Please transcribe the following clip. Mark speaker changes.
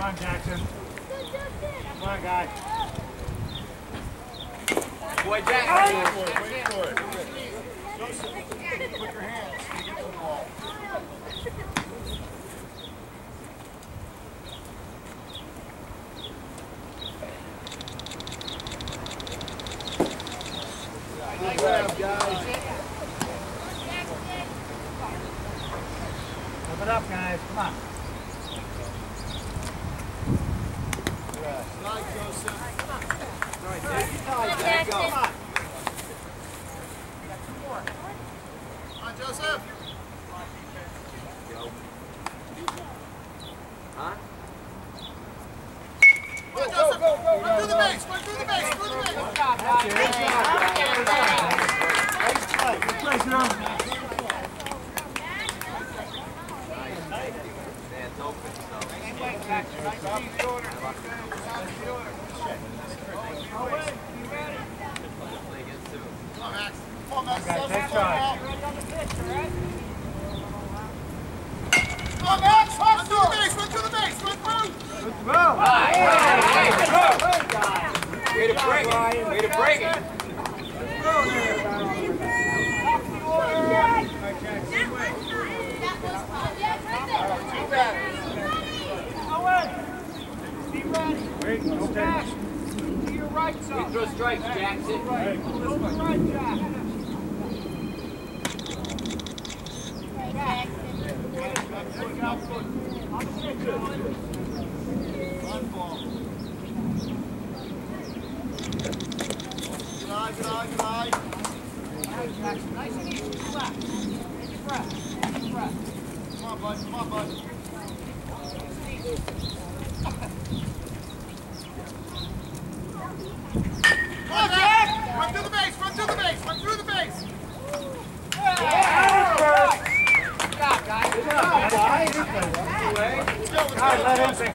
Speaker 1: on, Jackson. Come on, guy.
Speaker 2: Boy, Jackson.
Speaker 1: Wait for it. Joseph, put your hands to get to the ball. Good grab, guys. Pump it up, guys. Come on. Nice, Joseph. Come on. All right, take your time, Jack. Go. Come on. We got 2 more. Come on, Joseph.
Speaker 2: Go. Huh?
Speaker 1: Go, Joseph. Run through the base. Run through the base. Through the base. Good job, guys. Good play. Good play, Jerome.
Speaker 2: Stands open, so.
Speaker 1: Come on, Max. Come on, Max.
Speaker 3: Take charge.
Speaker 1: Come on, Max. Run through the base. Run through the base. Run through.
Speaker 2: Way to break it. Way to break it.
Speaker 1: Wait, no pass.
Speaker 3: To your right side.
Speaker 2: We throw strikes, Jackson.
Speaker 3: Right, Jack.
Speaker 1: Run ball. Good eye, good eye, good eye.
Speaker 3: Nice and easy. Relax. Take your breath. Take your breath.
Speaker 1: Come on, bud. Come on, bud.